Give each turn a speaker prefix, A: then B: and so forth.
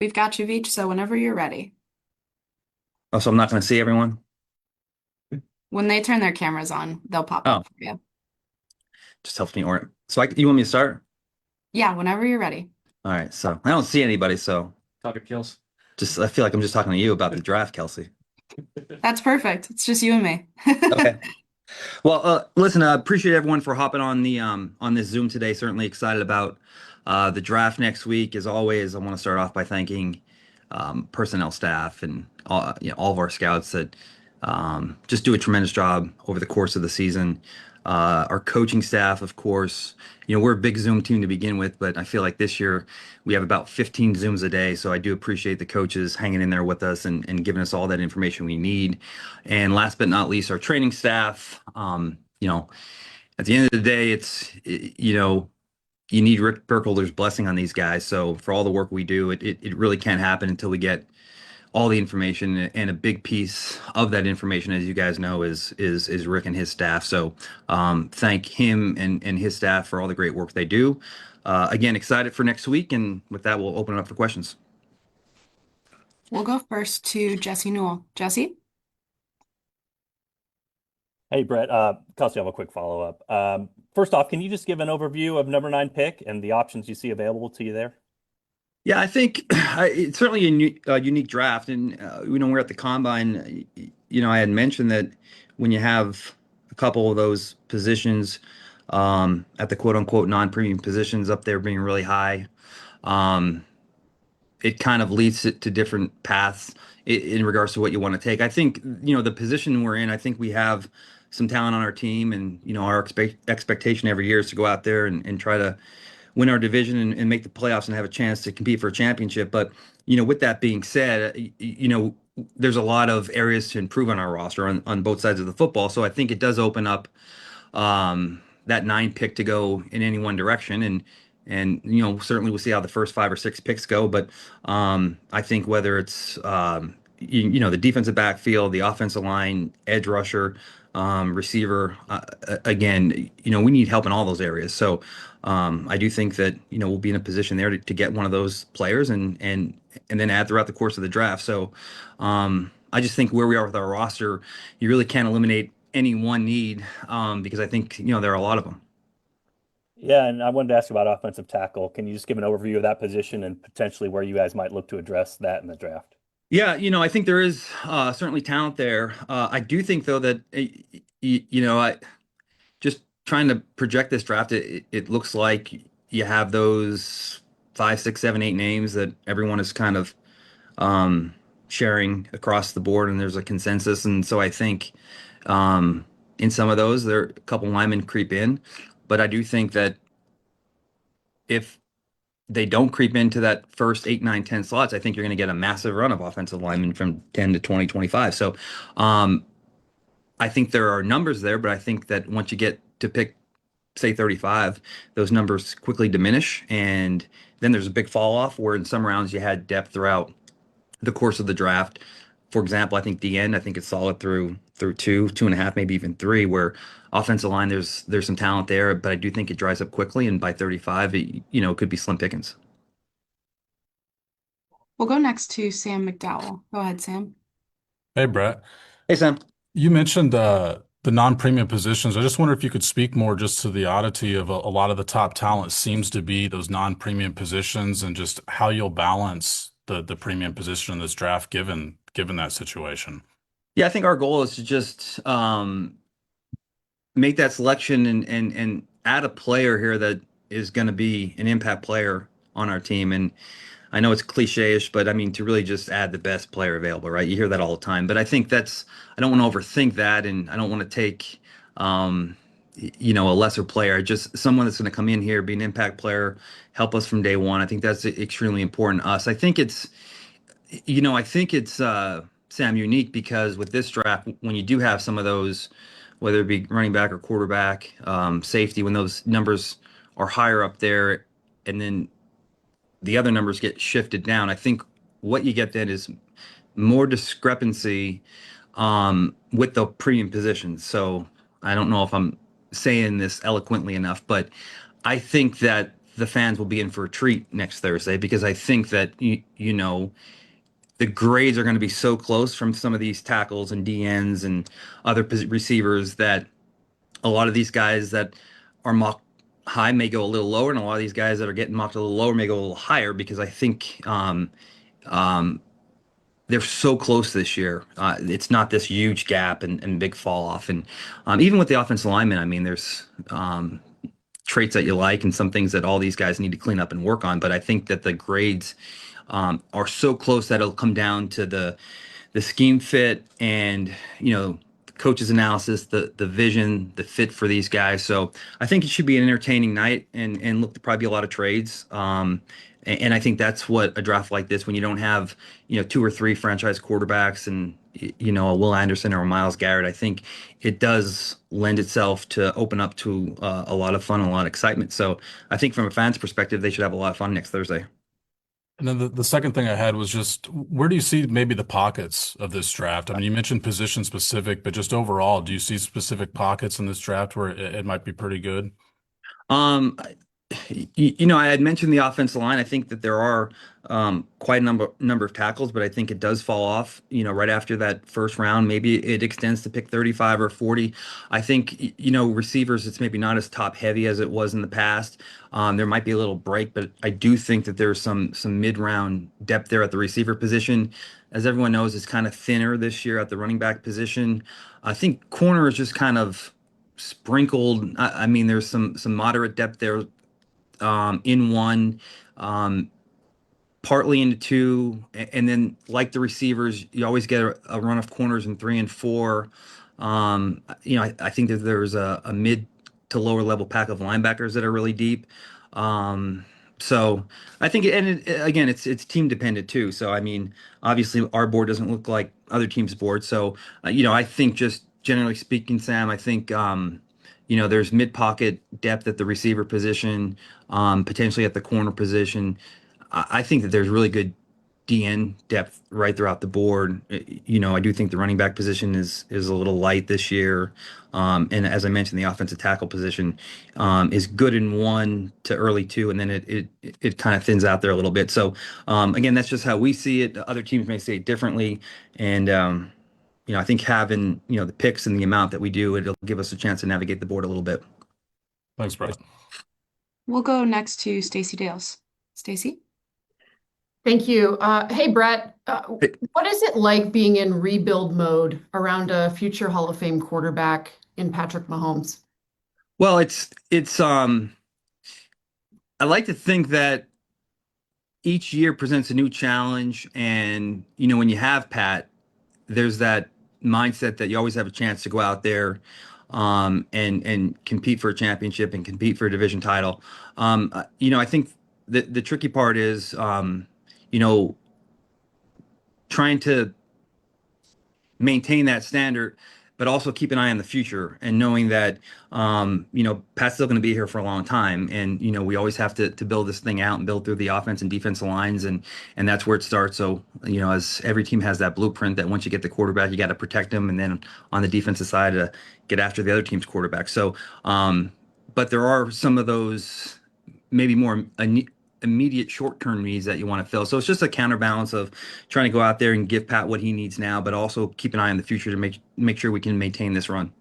A: We've got you, Veach, so whenever you're ready.
B: Oh, so I'm not going to see everyone?
A: When they turn their cameras on, they'll pop
B: Oh,
A: up for you.
B: just helps me orient. So you want me to start?
A: Yeah, whenever you're ready.
B: All right. So I don't see anybody. So talking kills. Just I feel like I'm just talking to you about the draft, Kelsey.
A: That's perfect. It's just you and me.
B: Okay. Well, listen, I appreciate everyone for hopping on the on this Zoom today. Certainly excited about the draft next week. As always, I want to start off by thanking personnel staff and all of our scouts that just do a tremendous job over the course of the season. Our coaching staff, of course, we're a big Zoom team to begin with, but I feel like this year we have about 15 Zooms a day. So I do appreciate the coaches hanging in there with us and giving us all that information we need. And last but not least, our training staff. At the end of the day, you need Rick Burkholder's blessing on these guys. So for all the work we do, it really can't happen until we get all the information, and a big piece of that information, as you guys know, is Rick and his staff. So thank him and his staff for all the great work they do. Again, excited for next week, and with that, we'll open it up for questions.
A: We'll go first to Jesse Newell. Jesse?
C: Hey, Brett. Kelsey, I have a quick follow-up. First off, can you just give an overview of number nine pick and the options you see available to you there?
B: Yeah, I think it's certainly a unique draft, and we're at the combine. I had mentioned that when you have a couple of those positions at the quote-unquote non-premium positions up there being really high, um, it kind of leads it to different paths in regards to what you want to take. I think, the position we're in, I think we have some talent on our team, and our expectation every year is to go out there and try to win our division and make the playoffs and have a chance to compete for a championship. But, with that being said, there's a lot of areas to improve on our roster on both sides of the football. So I think it does open up that nine pick to go in any one direction. And certainly we'll see how the first five or six picks go. But I think whether it's the defensive backfield, the offensive line, edge rusher, receiver, again, we need help in all those areas. So I do think that we'll be in a position there to get one of those players and then add throughout the course of the draft. So I just think where we are with our roster, you really can't eliminate any one need because I think there are a lot of them.
C: Yeah, and I wanted to ask about offensive tackle. Can you just give an overview of that position and potentially where you guys might look to address that in the draft?
B: Yeah, I think there is certainly talent there. I do think though that I just trying to project this draft, it looks like you have those five, six, seven, eight names that everyone is kind of um, sharing across the board, and there's a consensus. And so I think in some of those, there a couple linemen creep in, but I do think that if they don't creep into that first 8, 9, 10 slots, I think you're going to get a massive run of offensive linemen from 10 to 20, 25. So um, I think there are numbers there, but I think that once you get to pick, say, 35, those numbers quickly diminish. And then there's a big fall off where in some rounds you had depth throughout the course of the draft. For example, I think the end, I think it's solid through two and a half, maybe even three, where offensive line, there's some talent there, but I do think it dries up quickly. And by 35, it could be slim pickings.
A: We'll go next to Sam McDowell. Go ahead, Sam.
D: Hey, Brett.
B: Hey, Sam.
D: You mentioned the non-premium positions. I just wonder if you could speak more just to the oddity of a lot of the top talent seems to be those non-premium positions and just how you'll balance the premium position in this draft given that situation.
B: Yeah, I think our goal is to just make that selection and add a player here that is going to be an impact player on our team. And I know it's cliche-ish, but I mean to really just add the best player available, right? You hear that all the time, but I think I don't want to overthink that, and I don't want to take a lesser player, just someone that's going to come in here, be an impact player, help us from day one. I think that's extremely important to us. I think it's Sam, unique because with this draft, when you do have some of those, whether it be running back or quarterback, safety, when those numbers are higher up there, and then the other numbers get shifted down, I think what you get then is more discrepancy with the premium positions. So I don't know if I'm saying this eloquently enough, but I think that the fans will be in for a treat next Thursday because I think that the grades are going to be so close from some of these tackles and DNs and other receivers that a lot of these guys that are mocked high may go a little lower, and a lot of these guys that are getting mocked a little lower may go a little higher because I think um, they're so close this year. It's not this huge gap and big fall off. And even with the offensive linemen, I mean, there's traits that you like and some things that all these guys need to clean up and work on. But I think that the grades are so close that it'll come down to the scheme fit and coach's analysis, the vision, the fit for these guys. So I think it should be an entertaining night and look to probably be a lot of trades. And I think that's what a draft like this, when you don't have two or three franchise quarterbacks and a Will Anderson or a Myles Garrett, I think it does lend itself to open up to a lot of fun and a lot of excitement. So I think from a fan's perspective, they should have a lot of fun next Thursday.
D: And then the second thing I had was just where do you see maybe the pockets of this draft? I mean, you mentioned position specific, but just overall, do you see specific pockets in this draft where it might be pretty good?
B: Um, I had mentioned the offensive line. I think that there are quite a number of tackles, but I think it does fall off, right after that first round. Maybe it extends to pick 35 or 40. I think, receivers, it's maybe not as top heavy as it was in the past. There might be a little break, but I do think that there's some mid-round depth there at the receiver position. As everyone knows, it's kind of thinner this year at the running back position. I think corner is just kind of sprinkled. I mean, there's some moderate depth there in one, partly into two, and then like the receivers, you always get a run of corners in 3 and 4. I think that there's a mid to lower level pack of linebackers that are really deep. So I think, again, it's team dependent too. So I mean, obviously our board doesn't look like other teams' boards. So I think just generally speaking, Sam, I think there's mid pocket depth at the receiver position, potentially at the corner position. I think that there's really good DN depth right throughout the board. I do think the running back position is a little light this year. And as I mentioned, the offensive tackle position is good in 1 to early 2, and then it kind of thins out there a little bit. So again, that's just how we see it. Other teams may see it differently. And I think having the picks and the amount that we do, it'll give us a chance to navigate the board a little bit.
D: Thanks, Brett.
A: We'll go next to Stacey Dales. Stacey?
E: Thank you. Hey, Brett,
B: Hey.
E: what is it like being in rebuild mode around a future Hall of Fame quarterback in Patrick Mahomes?
B: Well, I like to think that each year presents a new challenge, and when you have Pat, there's that mindset that you always have a chance to go out there and compete for a championship and compete for a division title. I think the tricky part is trying to maintain that standard, but also keep an eye on the future and knowing that Pat's still going to be here for a long time, and we always have to build this thing out and build through the offense and defensive lines, and that's where it starts. So as every team has that blueprint that once you get the quarterback, you got to protect him, and then on the defensive side to get after the other team's quarterback. So, but there are some of those maybe more immediate short-term needs that you want to fill. So it's just a counterbalance of trying to go out there and give Pat what he needs now, but also keep an eye on the future to make sure we can maintain this run.